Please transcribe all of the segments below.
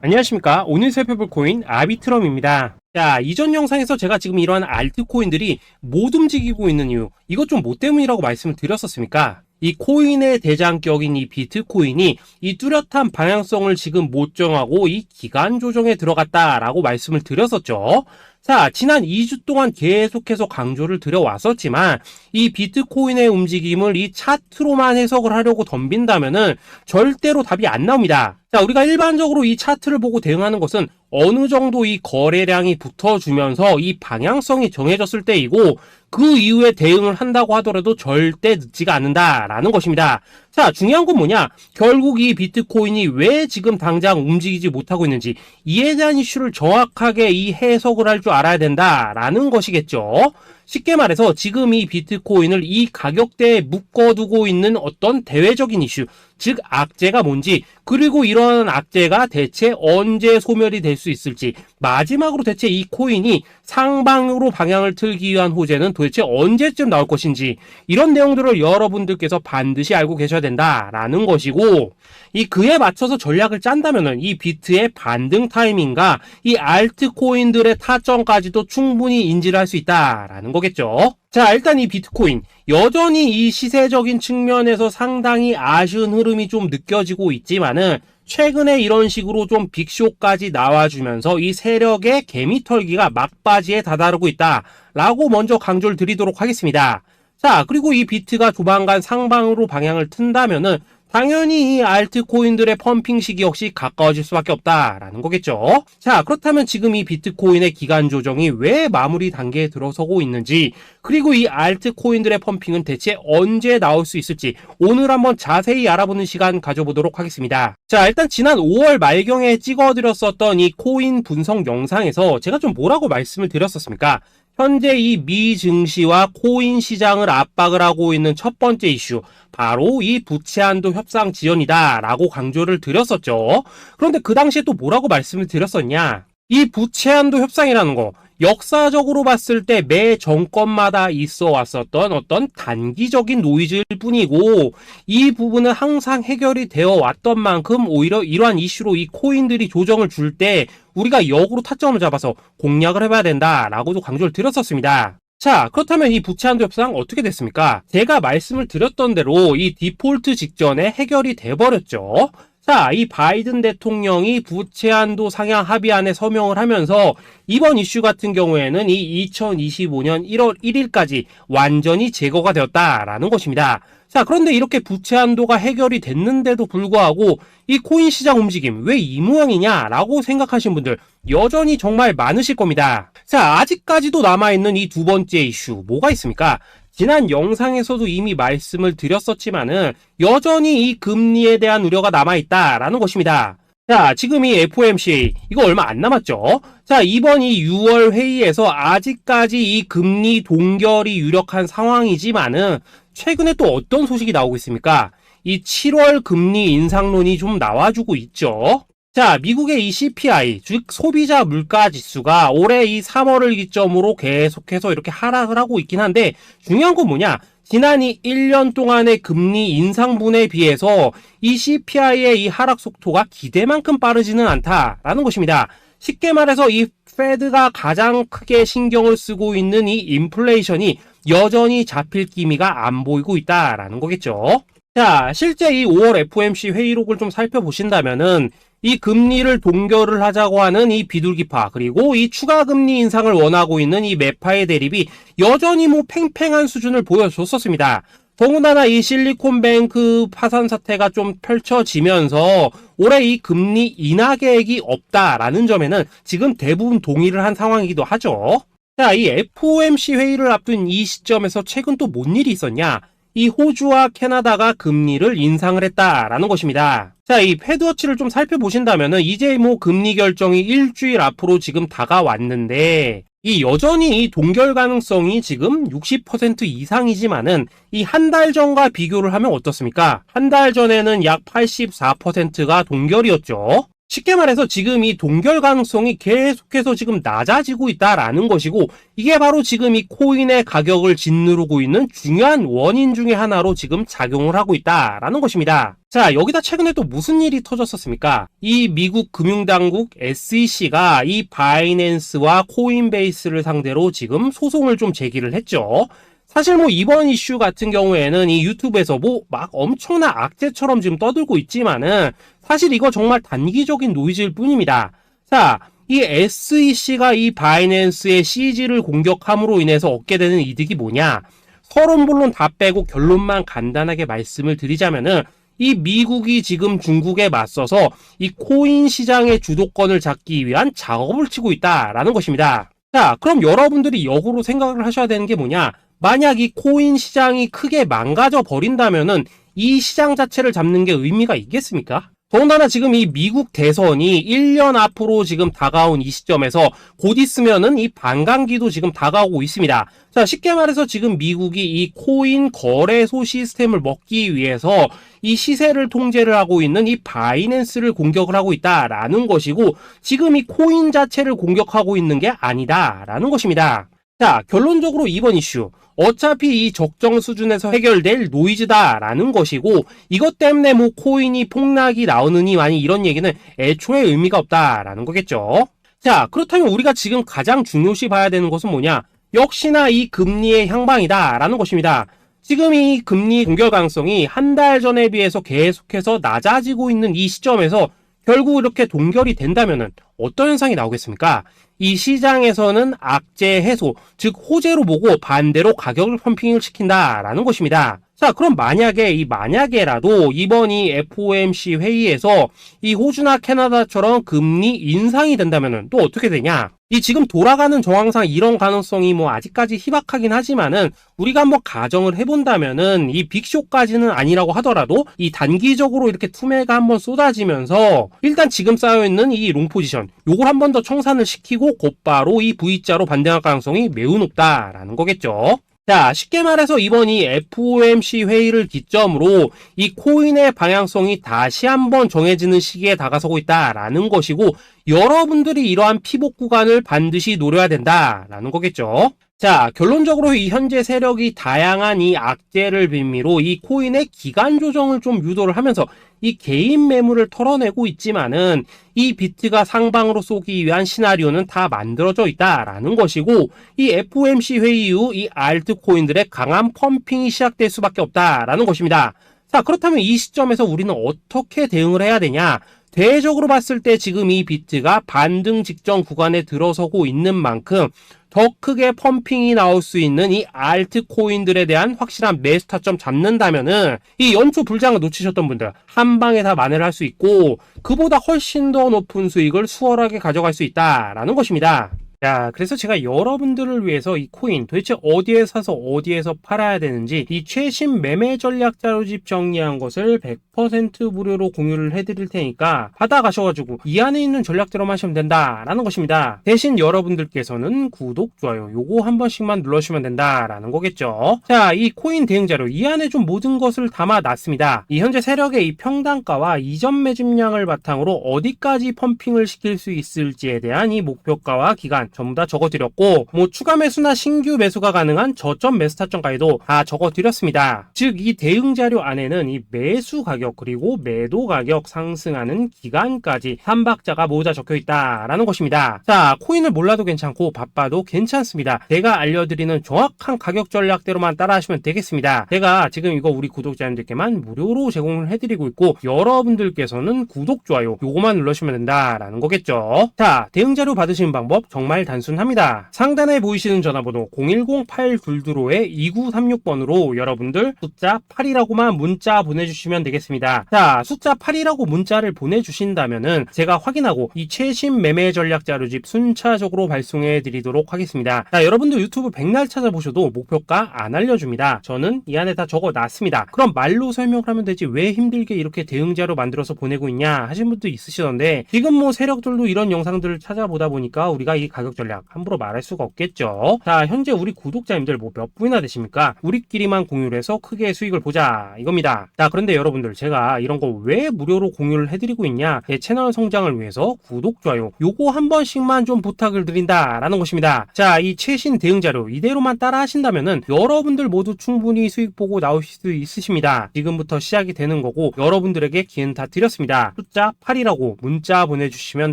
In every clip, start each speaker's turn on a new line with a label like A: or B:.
A: 안녕하십니까. 오늘 살펴볼 코인 아비트럼입니다. 자, 이전 영상에서 제가 지금 이러한 알트코인들이 못 움직이고 있는 이유, 이것 좀 뭐 때문이라고 말씀을 드렸었습니까? 이 코인의 대장격인 이 비트코인이 이 뚜렷한 방향성을 지금 못 정하고 이 기간 조정에 들어갔다라고 말씀을 드렸었죠. 자, 지난 2주 동안 계속해서 강조를 드려왔었지만 이 비트코인의 움직임을 이 차트로만 해석을 하려고 덤빈다면은 절대로 답이 안 나옵니다. 자, 우리가 일반적으로 이 차트를 보고 대응하는 것은 어느 정도 이 거래량이 붙어주면서 이 방향성이 정해졌을 때이고, 그 이후에 대응을 한다고 하더라도 절대 늦지가 않는다라는 것입니다. 자, 중요한 건 뭐냐? 결국 이 비트코인이 왜 지금 당장 움직이지 못하고 있는지, 이에 대한 이슈를 정확하게 이 해석을 할 줄 알아야 된다라는 것이겠죠. 쉽게 말해서 지금 이 비트코인을 이 가격대에 묶어두고 있는 어떤 대외적인 이슈, 즉 악재가 뭔지, 그리고 이런 악재가 대체 언제 소멸이 될 수 있을지, 마지막으로 대체 이 코인이 상방으로 방향을 틀기 위한 호재는 도대체 언제쯤 나올 것인지, 이런 내용들을 여러분들께서 반드시 알고 계셔야 된다라는 것이고, 이 그에 맞춰서 전략을 짠다면은 이 비트의 반등 타이밍과 이 알트코인들의 타점까지도 충분히 인지를 할 수 있다라는 거겠죠. 자, 일단 이 비트코인 여전히 이 시세적인 측면에서 상당히 아쉬운 흐름이 좀 느껴지고 있지만은, 최근에 이런 식으로 좀 빅쇼까지 나와주면서 이 세력의 개미털기가 막바지에 다다르고 있다라고 먼저 강조를 드리도록 하겠습니다. 자, 그리고 이 비트가 조만간 상방으로 방향을 튼다면은 당연히 이 알트코인들의 펌핑 시기 역시 가까워질 수밖에 없다라는 거겠죠. 자, 그렇다면 지금 이 비트코인의 기간 조정이 왜 마무리 단계에 들어서고 있는지, 그리고 이 알트코인들의 펌핑은 대체 언제 나올 수 있을지 오늘 한번 자세히 알아보는 시간 가져보도록 하겠습니다. 자, 일단 지난 5월 말경에 찍어드렸었던 이 코인 분석 영상에서 제가 좀 뭐라고 말씀을 드렸었습니까? 현재 이 미 증시와 코인 시장을 압박을 하고 있는 첫 번째 이슈, 바로 이 부채 한도 협상 지연이다 라고 강조를 드렸었죠. 그런데 그 당시에 또 뭐라고 말씀을 드렸었냐? 이 부채 한도 협상이라는 거, 역사적으로 봤을 때 매 정권마다 있어 왔었던 어떤 단기적인 노이즈일 뿐이고, 이 부분은 항상 해결이 되어 왔던 만큼 오히려 이러한 이슈로 이 코인들이 조정을 줄 때 우리가 역으로 타점을 잡아서 공략을 해봐야 된다라고도 강조를 드렸었습니다. 자, 그렇다면 이 부채 한도 협상 어떻게 됐습니까? 제가 말씀을 드렸던 대로 이 디폴트 직전에 해결이 돼버렸죠. 자, 이 바이든 대통령이 부채 한도 상향 합의안에 서명을 하면서 이번 이슈 같은 경우에는 이 2025년 1월 1일까지 완전히 제거가 되었다라는 것입니다. 자, 그런데 이렇게 부채 한도가 해결이 됐는데도 불구하고 이 코인 시장 움직임 왜 이 모양이냐라고 생각하시는 분들 여전히 정말 많으실 겁니다. 자, 아직까지도 남아있는 이 두 번째 이슈 뭐가 있습니까? 지난 영상에서도 이미 말씀을 드렸었지만은 여전히 이 금리에 대한 우려가 남아있다라는 것입니다. 자, 지금 이 FOMC 이거 얼마 안 남았죠? 자, 이번 이 6월 회의에서 아직까지 이 금리 동결이 유력한 상황이지만은 최근에 또 어떤 소식이 나오고 있습니까? 이 7월 금리 인상론이 좀 나와주고 있죠. 자, 미국의 이 CPI, 즉 소비자 물가 지수가 올해 이 3월을 기점으로 계속해서 이렇게 하락을 하고 있긴 한데, 중요한 건 뭐냐? 지난 이 1년 동안의 금리 인상분에 비해서 이 CPI의 이 하락 속도가 기대만큼 빠르지는 않다라는 것입니다. 쉽게 말해서 이 페드가 가장 크게 신경을 쓰고 있는 이 인플레이션이 여전히 잡힐 기미가 안 보이고 있다라는 거겠죠. 자, 실제 이 5월 FOMC 회의록을 좀 살펴보신다면은 이 금리를 동결을 하자고 하는 이 비둘기파, 그리고 이 추가 금리 인상을 원하고 있는 이 매파의 대립이 여전히 뭐 팽팽한 수준을 보여줬었습니다. 더군다나 이 실리콘뱅크 파산 사태가 좀 펼쳐지면서 올해 이 금리 인하 계획이 없다라는 점에는 지금 대부분 동의를 한 상황이기도 하죠. 자, 이 FOMC 회의를 앞둔 이 시점에서 최근 또 뭔 일이 있었냐? 이 호주와 캐나다가 금리를 인상을 했다라는 것입니다. 자, 이 패드워치를 좀 살펴보신다면은 이제 뭐 금리 결정이 일주일 앞으로 지금 다가왔는데, 이 여전히 이 동결 가능성이 지금 60% 이상이지만은 이 한 달 전과 비교를 하면 어떻습니까? 한 달 전에는 약 84%가 동결이었죠. 쉽게 말해서 지금 이 동결 가능성이 계속해서 지금 낮아지고 있다라는 것이고, 이게 바로 지금 이 코인의 가격을 짓누르고 있는 중요한 원인 중에 하나로 지금 작용을 하고 있다라는 것입니다. 자, 여기다 최근에 또 무슨 일이 터졌었습니까? 이 미국 금융당국 SEC가 이 바이낸스와 코인베이스를 상대로 지금 소송을 좀 제기를 했죠. 사실 뭐 이번 이슈 같은 경우에는 이 유튜브에서 뭐 막 엄청난 악재처럼 지금 떠들고 있지만은 사실 이거 정말 단기적인 노이즈일 뿐입니다. 자, 이 SEC가 이 바이낸스의 CG를 공격함으로 인해서 얻게 되는 이득이 뭐냐? 서론본론 다 빼고 결론만 간단하게 말씀을 드리자면은, 이 미국이 지금 중국에 맞서서 이 코인 시장의 주도권을 잡기 위한 작업을 치고 있다라는 것입니다. 자, 그럼 여러분들이 역으로 생각을 하셔야 되는 게 뭐냐? 만약 이 코인 시장이 크게 망가져 버린다면은 이 시장 자체를 잡는 게 의미가 있겠습니까? 더군다나 지금 이 미국 대선이 1년 앞으로 지금 다가온 이 시점에서 곧 있으면은 이 반감기도 지금 다가오고 있습니다. 자, 쉽게 말해서 지금 미국이 이 코인 거래소 시스템을 먹기 위해서 이 시세를 통제를 하고 있는 이 바이낸스를 공격을 하고 있다라는 것이고, 지금 이 코인 자체를 공격하고 있는 게 아니다라는 것입니다. 자, 결론적으로 이번 이슈, 어차피 이 적정 수준에서 해결될 노이즈다라는 것이고, 이것 때문에 뭐 코인이 폭락이 나오느니 많이 이런 얘기는 애초에 의미가 없다라는 거겠죠. 자, 그렇다면 우리가 지금 가장 중요시 봐야 되는 것은 뭐냐? 역시나 이 금리의 향방이다라는 것입니다. 지금 이 금리 동결 가능성이 한 달 전에 비해서 계속해서 낮아지고 있는 이 시점에서 결국 이렇게 동결이 된다면은 어떤 현상이 나오겠습니까? 이 시장에서는 악재 해소, 즉 호재로 보고 반대로 가격을 펌핑을 시킨다라는 것입니다. 자, 그럼 만약에라도 이번 이 FOMC 회의에서 이 호주나 캐나다처럼 금리 인상이 된다면은 또 어떻게 되냐? 이 지금 돌아가는 정황상 이런 가능성이 뭐 아직까지 희박하긴 하지만은, 우리가 한번 가정을 해본다면은 이 빅쇼까지는 아니라고 하더라도 이 단기적으로 이렇게 투매가 한번 쏟아지면서 일단 지금 쌓여있는 이 롱 포지션, 요걸 한 번 더 청산을 시키고 곧바로 이 V자로 반등할 가능성이 매우 높다라는 거겠죠. 자, 쉽게 말해서 이번 이 FOMC 회의를 기점으로 이 코인의 방향성이 다시 한번 정해지는 시기에 다가서고 있다라는 것이고, 여러분들이 이러한 피복 구간을 반드시 노려야 된다라는 거겠죠. 자, 결론적으로 이 현재 세력이 다양한 이 악재를 빌미로 이 코인의 기간 조정을 좀 유도를 하면서 이 개인 매물을 털어내고 있지만은, 이 비트가 상방으로 쏘기 위한 시나리오는 다 만들어져 있다라는 것이고, 이 FOMC 회의 이후 이 알트코인들의 강한 펌핑이 시작될 수밖에 없다라는 것입니다. 자, 그렇다면 이 시점에서 우리는 어떻게 대응을 해야 되냐? 대외적으로 봤을 때 지금 이 비트가 반등 직전 구간에 들어서고 있는 만큼 더 크게 펌핑이 나올 수 있는 이 알트코인들에 대한 확실한 매수 타점 잡는다면은 이 연초 불장을 놓치셨던 분들 한 방에 다 만회를 할 수 있고, 그보다 훨씬 더 높은 수익을 수월하게 가져갈 수 있다라는 것입니다. 자, 그래서 제가 여러분들을 위해서 이 코인 도대체 어디에 사서 어디에서 팔아야 되는지 이 최신 매매 전략 자료집 정리한 것을 100% 무료로 공유를 해드릴 테니까 받아가셔가지고 이 안에 있는 전략대로만 하시면 된다라는 것입니다. 대신 여러분들께서는 구독, 좋아요 요거 한 번씩만 눌러주시면 된다라는 거겠죠. 자, 이 코인 대응 자료 이 안에 좀 모든 것을 담아놨습니다. 이 현재 세력의 이 평단가와 이전 매집량을 바탕으로 어디까지 펌핑을 시킬 수 있을지에 대한 이 목표가와 기간 전부 다 적어드렸고, 뭐 추가 매수나 신규 매수가 가능한 저점 매수 타점까지도 다 적어드렸습니다. 즉 이 대응 자료 안에는 이 매수 가격 그리고 매도 가격 상승하는 기간까지 3박자가 모두 다 적혀있다라는 것입니다. 자, 코인을 몰라도 괜찮고 바빠도 괜찮습니다. 제가 알려드리는 정확한 가격 전략대로만 따라하시면 되겠습니다. 제가 지금 이거 우리 구독자님들께만 무료로 제공을 해드리고 있고, 여러분들께서는 구독, 좋아요 요거만 눌러주시면 된다라는 거겠죠. 자, 대응 자료 받으시는 방법 정말 단순합니다. 상단에 보이시는 전화번호 010-822-2936번으로 여러분들 숫자 8이라고만 문자 보내주시면 되겠습니다. 자, 숫자 8이라고 문자를 보내주신다면은 제가 확인하고 이 최신 매매 전략 자료집 순차적으로 발송해 드리도록 하겠습니다. 자, 여러분들 유튜브 백날 찾아보셔도 목표가 안 알려줍니다. 저는 이 안에 다 적어놨습니다. 그럼 말로 설명을 하면 되지 왜 힘들게 이렇게 대응 자료 만들어서 보내고 있냐 하신 분도 있으시던데, 지금 뭐 세력들도 이런 영상들을 찾아보다 보니까 우리가 이 가격 가격 전략 함부로 말할 수가 없겠죠. 자, 현재 우리 구독자님들 뭐 몇 분이나 되십니까? 우리끼리만 공유를 해서 크게 수익을 보자 이겁니다. 자, 그런데 여러분들 제가 이런 거 왜 무료로 공유를 해드리고 있냐? 제 채널 성장을 위해서 구독, 좋아요 요거 한 번씩만 좀 부탁을 드린다라는 것입니다. 자, 이 최신 대응 자료 이대로만 따라 하신다면은 여러분들 모두 충분히 수익 보고 나오실 수 있으십니다. 지금부터 시작이 되는 거고 여러분들에게 기회는 다 드렸습니다. 숫자 8이라고 문자 보내주시면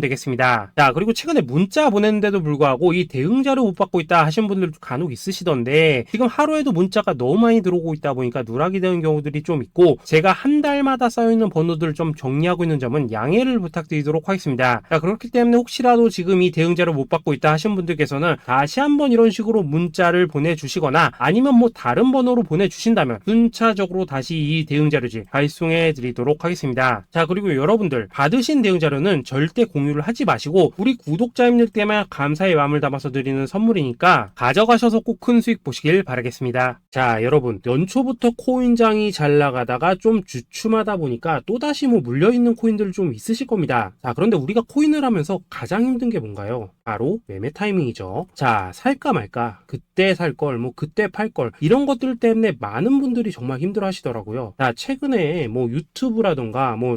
A: 되겠습니다. 자, 그리고 최근에 문자 보냈는데도 불구하고 이 대응 자료 못 받고 있다 하신 분들도 간혹 있으시던데 지금 하루에도 문자가 너무 많이 들어오고 있다 보니까 누락이 되는 경우들이 좀 있고 제가 한 달마다 쌓여있는 번호들을 좀 정리하고 있는 점은 양해를 부탁드리도록 하겠습니다. 자, 그렇기 때문에 혹시라도 지금 이 대응 자료 못 받고 있다 하신 분들께서는 다시 한번 이런 식으로 문자를 보내주시거나 아니면 뭐 다른 번호로 보내주신다면 순차적으로 다시 이 대응 자료지 발송해 드리도록 하겠습니다. 자, 그리고 여러분들 받으신 대응 자료는 절대 공유를 하지 마시고 우리 구독자님들 때문에 감사의 마음을 담아서 드리는 선물이니까 가져가셔서 꼭 큰 수익 보시길 바라겠습니다. 자, 여러분 연초부터 코인장이 잘 나가다가 좀 주춤하다 보니까 또다시 뭐 물려있는 코인들 좀 있으실 겁니다. 자, 그런데 우리가 코인을 하면서 가장 힘든 게 뭔가요? 바로 매매 타이밍이죠. 자, 살까 말까, 그때 살 걸, 뭐 그때 팔 걸, 이런 것들 때문에 많은 분들이 정말 힘들어 하시더라고요. 자, 최근에 뭐 유튜브라던가 뭐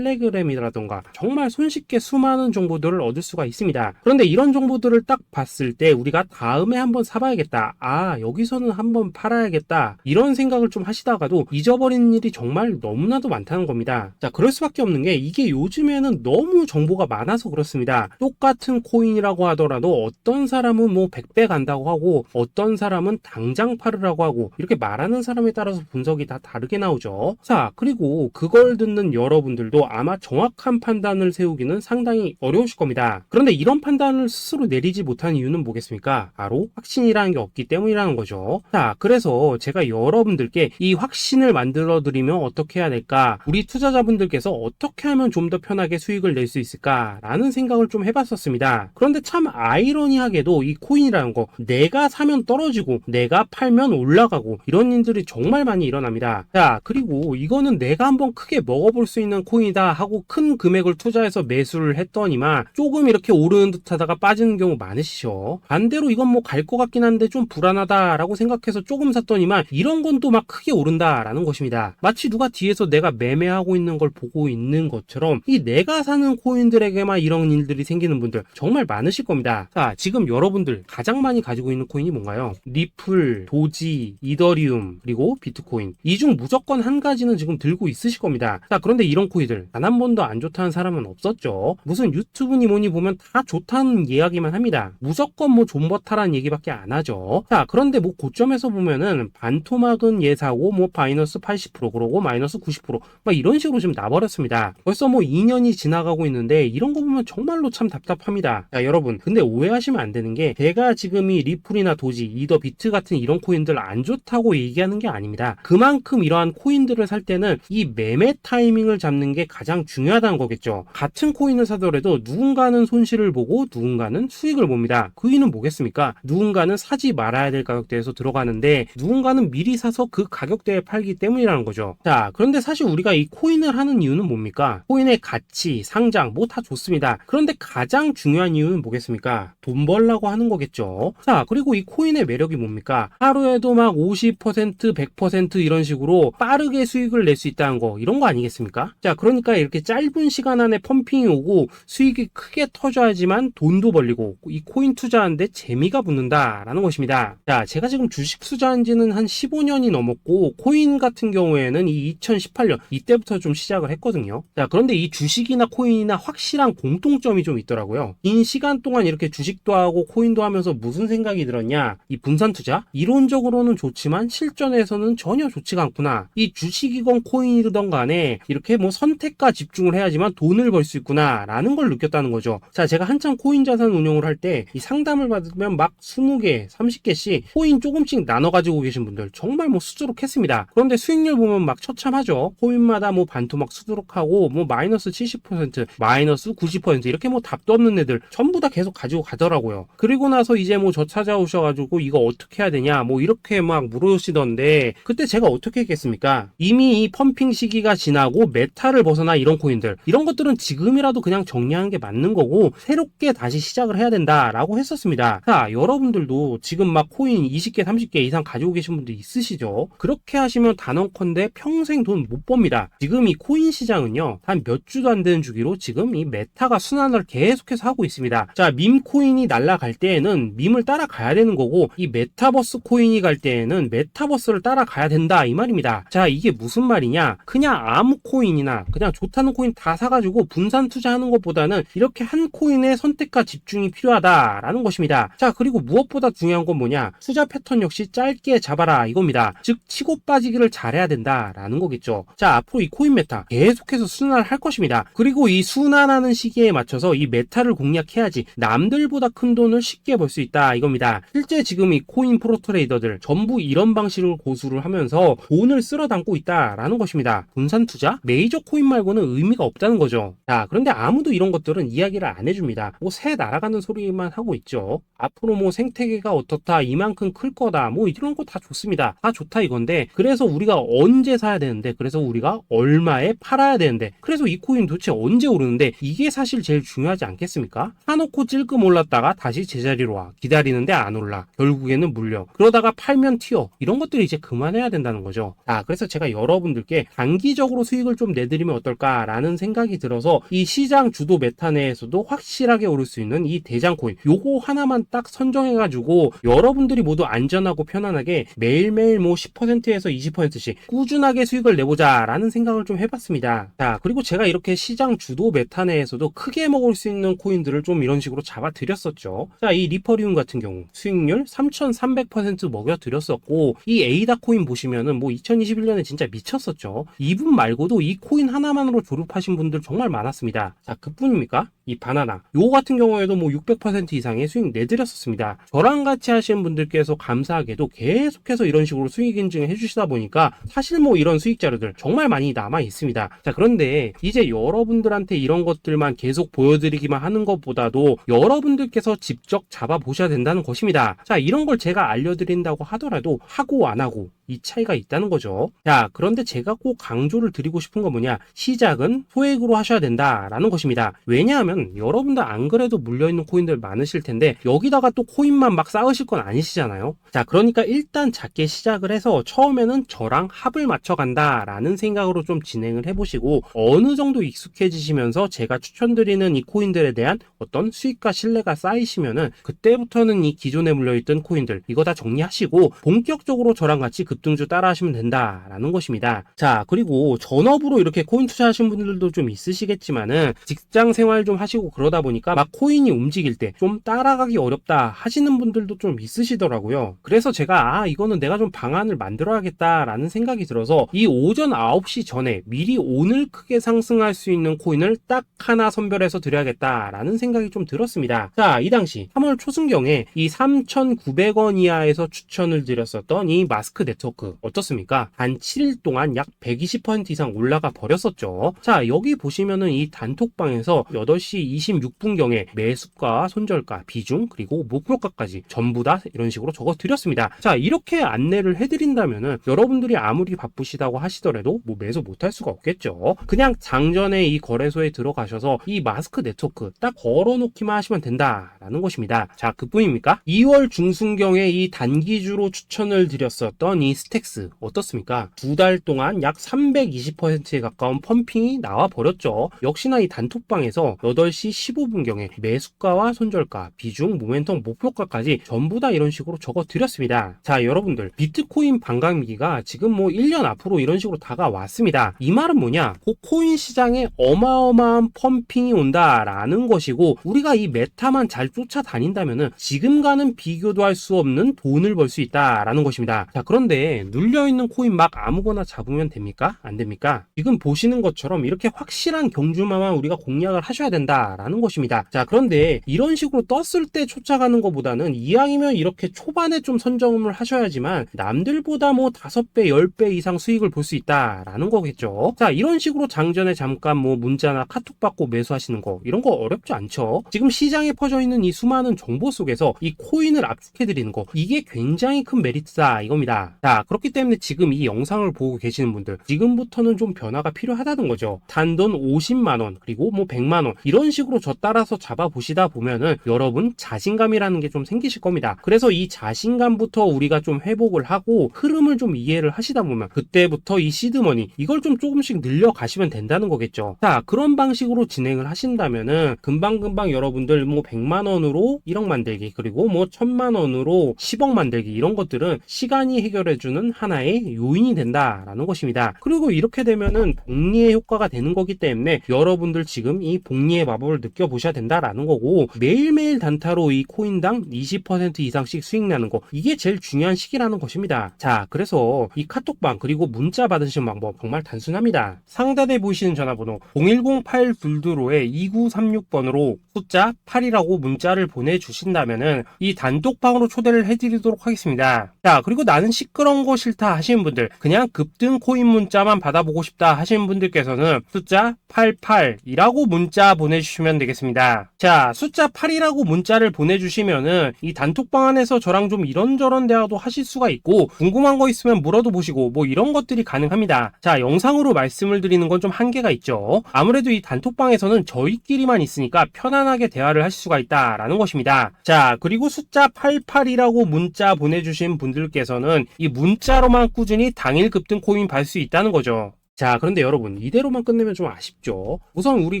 A: 텔레그램이라던가 정말 손쉽게 수많은 정보들을 얻을 수가 있습니다. 그런데 이런 정보들을 딱 봤을 때 우리가 다음에 한번 사봐야겠다, 아 여기서는 한번 팔아야겠다, 이런 생각을 좀 하시다가도 잊어버리는 일이 정말 너무나도 많다는 겁니다. 자, 그럴 수밖에 없는 게 이게 요즘에는 너무 정보가 많아서 그렇습니다. 똑같은 코인이라고 하더라도 어떤 사람은 뭐 100배 간다고 하고 어떤 사람은 당장 팔으라고 하고 이렇게 말하는 사람에 따라서 분석이 다 다르게 나오죠. 자, 그리고 그걸 듣는 여러분들도 아마 정확한 판단을 세우기는 상당히 어려우실 겁니다. 그런데 이런 판단을 스스로 내리지 못한 이유는 뭐겠습니까? 바로 확신이라는 게 없기 때문이라는 거죠. 자, 그래서 제가 여러분들께 이 확신을 만들어 드리면 어떻게 해야 될까? 우리 투자자분들께서 어떻게 하면 좀 더 편하게 수익을 낼 수 있을까? 라는 생각을 좀 해봤었습니다. 그런데 참 아이러니하게도 이 코인이라는 거 내가 사면 떨어지고 내가 팔면 올라가고 이런 일들이 정말 많이 일어납니다. 자, 그리고 이거는 내가 한번 크게 먹어볼 수 있는 코인이다 하고 큰 금액을 투자해서 매수를 했더니만 조금 이렇게 오르는 듯 하다가 빠지는 경우 많으시죠. 반대로 이건 뭐 갈 것 같긴 한데 좀 불안하다라고 생각해서 조금 샀더니만 이런 건 또 막 크게 오른다라는 것입니다. 마치 누가 뒤에서 내가 매매하고 있는 걸 보고 있는 것처럼 이 내가 사는 코인들에게만 이런 일들이 생기는 분들 정말 많으실 겁니다. 자, 지금 여러분들 가장 많이 가지고 있는 코인이 뭔가요? 리플, 도지, 이더리움, 그리고 비트코인. 이 중 무조건 한 가지는 지금 들고 있으실 겁니다. 자, 그런데 이런 코인들 단 한 번도 안 좋다는 사람은 없었죠. 무슨 유튜브니 뭐니 보면 다 좋다는 이야기만 합니다. 무조건 뭐 존버타라는 얘기밖에 안 하죠. 자, 그런데 뭐 고점에서 보면은 반토막은 예사고 뭐 마이너스 80% 그러고 마이너스 90% 막 이런 식으로 지금 나버렸습니다. 벌써 뭐 2년이 지나가고 있는데 이런 거 보면 정말로 참 답답합니다. 자, 여러분 근데 오해하시면 안 되는 게 제가 지금 이 리플이나 도지, 이더, 비트 같은 이런 코인들 안 좋다고 얘기하는 게 아닙니다. 그만큼 이러한 코인들을 살 때는 이 매매 타이밍을 잡는 게 가장 중요하다는 거겠죠. 같은 코인을 사더라도 누군가는 손실을 보고 누군가는 수익을 봅니다. 그 이유는 뭐겠습니까? 누군가는 사지 말아야 될 가격대에서 들어가는데 누군가는 미리 사서 그 가격대에 팔기 때문이라는 거죠. 자, 그런데 사실 우리가 이 코인을 하는 이유는 뭡니까? 코인의 가치, 상장 뭐 다 좋습니다. 그런데 가장 중요한 이유는 뭐겠습니까? 돈 벌라고 하는 거겠죠. 자, 그리고 이 코인의 매력이 뭡니까? 하루에도 막 50%, 100% 이런 식으로 빠르게 수익을 낼 수 있다는 거, 이런 거 아니겠습니까? 자, 그러니까 이렇게 짧은 시간 안에 펌핑이 오고 수익이 크게 터져야지만 돈도 벌리고 이 코인 투자하는데 재미가 붙는다라는 것입니다. 자, 제가 지금 주식 투자한 지는 한 15년이 넘었고 코인 같은 경우에는 이 2018년 이때부터 좀 시작을 했거든요. 자, 그런데 이 주식이나 코인이나 확실한 공통점이 좀 있더라고요. 긴 시간 동안 이렇게 주식도 하고 코인도 하면서 무슨 생각이 들었냐? 이 분산 투자? 이론적으로는 좋지만 실전에서는 전혀 좋지가 않구나. 이 주식이건 코인이든 간에 이렇게 뭐 선택과 집중을 해야지만 돈을 벌 수 있구나 라는 걸 느꼈다는 거죠. 자, 제가 한참 코인 자산 운용을 할 때 이 상담을 받으면 막 20개, 30개씩 코인 조금씩 나눠 가지고 계신 분들 정말 뭐 수두룩했습니다. 그런데 수익률 보면 막 처참하죠. 코인마다 뭐 반토막 수두룩하고 뭐 마이너스 70%, 마이너스 90% 이렇게 뭐 답도 없는 애들 전부 다 계속 계속 가지고 가더라고요. 그리고 나서 이제 뭐 저 찾아오셔가지고 이거 어떻게 해야 되냐 뭐 이렇게 막 물으시던데, 그때 제가 어떻게 했겠습니까? 이미 이 펌핑 시기가 지나고 메타를 벗어나 이런 코인들, 이런 것들은 지금이라도 그냥 정리하는 게 맞는 거고 새롭게 다시 시작을 해야 된다라고 했었습니다. 자, 여러분들도 지금 막 코인 20개 30개 이상 가지고 계신 분들 있으시죠? 그렇게 하시면 단언컨대 평생 돈 못 법니다. 지금 이 코인 시장은요, 한 몇 주도 안 되는 주기로 지금 이 메타가 순환을 계속해서 하고 있습니다. 자, 밈 코인이 날아갈 때에는 밈을 따라가야 되는 거고, 이 메타버스 코인이 갈 때에는 메타버스를 따라가야 된다 이 말입니다. 자, 이게 무슨 말이냐? 그냥 아무 코인이나 그냥 좋다는 코인 다 사가지고 분산 투자하는 것보다는 이렇게 한 코인의 선택과 집중이 필요하다라는 것입니다. 자, 그리고 무엇보다 중요한 건 뭐냐? 투자 패턴 역시 짧게 잡아라 이겁니다. 즉 치고 빠지기를 잘해야 된다라는 거겠죠. 자, 앞으로 이 코인 메타 계속해서 순환을 할 것입니다. 그리고 이 순환하는 시기에 맞춰서 이 메타를 공략해야지 남들보다 큰 돈을 쉽게 벌 수 있다 이겁니다. 실제 지금 이 코인 프로 트레이더들 전부 이런 방식을 고수를 하면서 돈을 쓸어 담고 있다라는 것입니다. 분산 투자? 메이저 코인 말고는 의미가 없다는 거죠. 자, 그런데 아무도 이런 것들은 이야기를 안 해줍니다. 뭐 새 날아가는 소리만 하고 있죠. 앞으로 뭐 생태계가 어떻다, 이만큼 클 거다, 뭐 이런 거 다 좋습니다. 다 좋다 이건데, 그래서 우리가 언제 사야 되는데, 그래서 우리가 얼마에 팔아야 되는데, 그래서 이 코인 도대체 언제 오르는데, 이게 사실 제일 중요하지 않겠습니까? 사놓고 찔끔 올랐다가 다시 제자리로 와, 기다리는데 안 올라, 결국에는 물려, 그러다가 팔면 튀어, 이런 것들을 이제 그만해야 된다는 거죠. 자, 그래서 제가 여러분들께 단기적으로 수익을 좀 내드리면 어떨까라는 생각이 들어서 이 시장 주도 메타 내에서도 확실하게 오를 수 있는 이 대장 코인, 요거 하나만 딱 선정해가지고 여러분들이 모두 안전하고 편안하게 매일매일 뭐 10%에서 20%씩 꾸준하게 수익을 내보자 라는 생각을 좀 해봤습니다. 자, 그리고 제가 이렇게 시장 주도 메타 내에서도 크게 먹을 수 있는 코인들을 좀 이런 식으로 잡아드렸었죠. 자, 이 리퍼리움 같은 경우 수익률 3300% 먹여드렸었고, 이 에이다 코인 보시면은 뭐 2021년에 진짜 미쳤었죠. 이분 말고도 이 코인 하나만으로 졸업하신 분들 정말 많았습니다. 자, 그뿐입니까? 이 바나나 요거 같은 경우에도 뭐 600% 이상의 수익 내드렸었습니다. 저랑 같이 하시는 분들께서 감사하게도 계속해서 이런 식으로 수익 인증을 해주시다 보니까 사실 뭐 이런 수익 자료들 정말 많이 남아 있습니다. 자, 그런데 이제 여러분들한테 이런 것들만 계속 보여드리기만 하는 것보다도 여러분들께서 직접 잡아보셔야 된다는 것입니다. 자, 이런 걸 제가 알려드린다고 하더라도 하고 안 하고 이 차이가 있다는 거죠. 자, 그런데 제가 꼭 강조를 드리고 싶은 건 뭐냐? 시작은 소액으로 하셔야 된다라는 것입니다. 왜냐하면 여러분들 안 그래도 물려있는 코인들 많으실 텐데 여기다가 또 코인만 막 쌓으실 건 아니시잖아요. 자, 그러니까 일단 작게 시작을 해서 처음에는 저랑 합을 맞춰 간다라는 생각으로 좀 진행을 해보시고, 어느 정도 익숙해지시면서 제가 추천드리는 이 코인들에 대한 어떤 수익과 신뢰가 쌓이시면은 그때부터는 이 기존에 물려있던 코인들 이거 다 정리하시고 본격적으로 저랑 같이 급등주 따라 하시면 된다라는 것입니다. 자, 그리고 전업으로 이렇게 코인 투자하시는 분들도 좀 있으시겠지만은 직장 생활 좀 하시고 그러다 보니까 막 코인이 움직일 때 좀 따라가기 어렵다 하시는 분들도 좀 있으시더라고요. 그래서 제가 이거는 내가 좀 방안을 만들어야겠다라는 생각이 들어서 이 오전 9시 전에 미리 오늘 크게 상승할 수 있는 코인을 딱 하나 선별해서 드려야겠다라는 생각이 좀 들었습니다. 자, 이 당시 3월 초순경에 이 3,900원 이하에서 추천을 드렸었던 이 마스크 네트워크 어떻습니까? 한 7일 동안 약 120% 이상 올라가 버렸었죠. 자, 여기 보시면은 이 단톡방에서 8시 26분경에 매수가, 손절가, 비중, 그리고 목표가까지 전부 다 이런 식으로 적어 드렸습니다. 자, 이렇게 안내를 해드린다면은 여러분들이 아무리 바쁘시다고 하시더라도 뭐 매수 못할 수가 없겠죠. 그냥 장전에 이 거래소에 들어가셔서 이 마스크 네트워크 딱 걸어놓기만 하시면 된다라는 것입니다. 자, 그뿐입니까? 2월 중순경에 이 단기주로 추천을 드렸었던 이 스택스 어떻습니까? 2달 동안 약 320%에 가까운 펌핑이 나와 버렸죠. 역시나 이 단톡방에서 8시 15분경에 매수가와 손절가, 비중, 모멘텀, 목표가까지 전부 다 이런 식으로 적어 드렸습니다. 자, 여러분들 비트코인 반감기가 지금 뭐 1년 앞으로 이런 식으로 다가왔습니다. 이 말은 뭐냐? 코인 시장에 어마어마한 펌핑이 온다라는 것이고, 우리가 이 메타만 잘 쫓아다닌다면은 지금과는 비교도 할 수 없는 돈을 벌 수 있다라는 것입니다. 자, 그런데 근데 눌려있는 코인 막 아무거나 잡으면 됩니까? 안 됩니까? 지금 보시는 것처럼 이렇게 확실한 경주마만 우리가 공략을 하셔야 된다라는 것입니다. 자, 그런데 이런 식으로 떴을 때 쫓아가는 것보다는 이왕이면 이렇게 초반에 좀 선점을 하셔야지만 남들보다 뭐 5배, 10배 이상 수익을 볼 수 있다라는 거겠죠. 자, 이런 식으로 장전에 잠깐 뭐 문자나 카톡 받고 매수하시는 거 이런 거 어렵지 않죠. 지금 시장에 퍼져 있는 이 수많은 정보 속에서 이 코인을 압축해드리는 거 이게 굉장히 큰 메리트다 이겁니다. 자, 그렇기 때문에 지금 이 영상을 보고 계시는 분들 지금부터는 좀 변화가 필요하다는 거죠. 단돈 50만원 그리고 뭐 100만원 이런 식으로 저 따라서 잡아보시다 보면은 여러분 자신감이라는 게 좀 생기실 겁니다. 그래서 이 자신감부터 우리가 좀 회복을 하고 흐름을 좀 이해를 하시다 보면 그때부터 이 시드머니 이걸 좀 조금씩 늘려가시면 된다는 거겠죠. 자, 그런 방식으로 진행을 하신다면은 금방금방 여러분들 뭐 100만원으로 1억 만들기 그리고 뭐 1000만원으로 10억 만들기 이런 것들은 시간이 해결해주는 하나의 요인이 된다라는 것입니다. 그리고 이렇게 되면은 복리의 효과가 되는 거기 때문에 여러분들 지금 이 복리의 마법을 느껴보셔야 된다라는 거고 매일매일 단타로 이 코인당 20% 이상씩 수익 나는 거 이게 제일 중요한 시기라는 것입니다. 자, 그래서 이 카톡방 그리고 문자 받으시는 방법 정말 단순합니다. 상단에 보이시는 전화번호 010-8222-2936번으로 숫자 8이라고 문자를 보내주신다면은 이 단톡방으로 초대를 해드리도록 하겠습니다. 자, 그리고 나는 시끄러운 거 싫다 하시는 분들 그냥 급등 코인 문자만 받아보고 싶다 하시는 분들께서는 숫자 88이라고 문자 보내주시면 되겠습니다. 자, 숫자 8이라고 문자를 보내주시면은 이 단톡방 안에서 저랑 좀 이런저런 대화도 하실 수가 있고 궁금한 거 있으면 물어도 보시고 뭐 이런 것들이 가능합니다. 자, 영상으로 말씀을 드리는 건 좀 한계가 있죠. 아무래도 이 단톡방에서는 저희끼리만 있으니까 편안하게 대화를 하실 수가 있다라는 것입니다. 자, 그리고 숫자 88이라고 문자 보내주신 분들께서는 이 문자로만 꾸준히 당일 급등 코인 받을 수 있다는 거죠. 자, 그런데 여러분 이대로만 끝내면 좀 아쉽죠. 우선 우리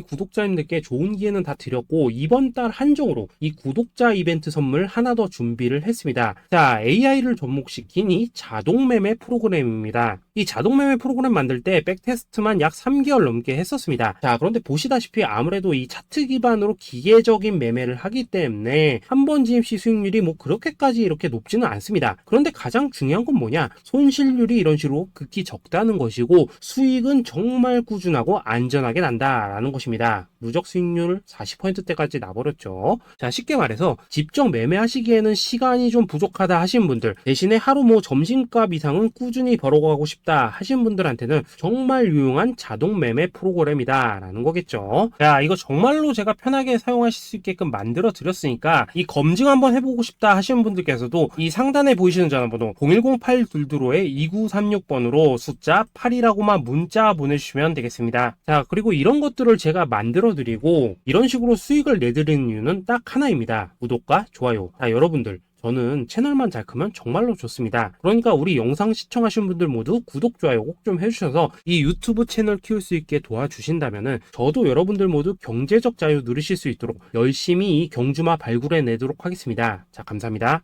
A: 구독자님들께 좋은 기회는 다 드렸고 이번 달 한정으로 이 구독자 이벤트 선물 하나 더 준비를 했습니다. 자, AI를 접목시킨 이 자동매매 프로그램입니다. 이 자동매매 프로그램 만들 때 백테스트만 약 3개월 넘게 했었습니다. 자, 그런데 보시다시피 아무래도 이 차트 기반으로 기계적인 매매를 하기 때문에 한 번 진입 시 수익률이 뭐 그렇게까지 이렇게 높지는 않습니다. 그런데 가장 중요한 건 뭐냐? 손실률이 이런 식으로 극히 적다는 것이고 수익은 정말 꾸준하고 안전하게 난다라는 것입니다. 누적 수익률 40%대까지 나버렸죠. 자, 쉽게 말해서 직접 매매하시기에는 시간이 좀 부족하다 하신 분들 대신에 하루 뭐 점심값 이상은 꾸준히 벌어가고 싶다 하신 분들한테는 정말 유용한 자동 매매 프로그램이다 라는 거겠죠. 자, 이거 정말로 제가 편하게 사용하실 수 있게끔 만들어 드렸으니까 이 검증 한번 해보고 싶다 하시는 분들께서도 이 상단에 보이시는 전화번호 010-8222-2936번으로 숫자 8이라고만 문자 보내주시면 되겠습니다. 자, 그리고 이런 것들을 제가 만들어 드리고 이런 식으로 수익을 내드리는 이유는 딱 하나입니다. 구독과 좋아요. 자, 여러분들 저는 채널만 잘 크면 정말로 좋습니다. 그러니까 우리 영상 시청하신 분들 모두 구독, 좋아요 꼭 좀 해주셔서 이 유튜브 채널 키울 수 있게 도와주신다면은 저도 여러분들 모두 경제적 자유 누리실 수 있도록 열심히 이 경주마 발굴해 내도록 하겠습니다. 자, 감사합니다.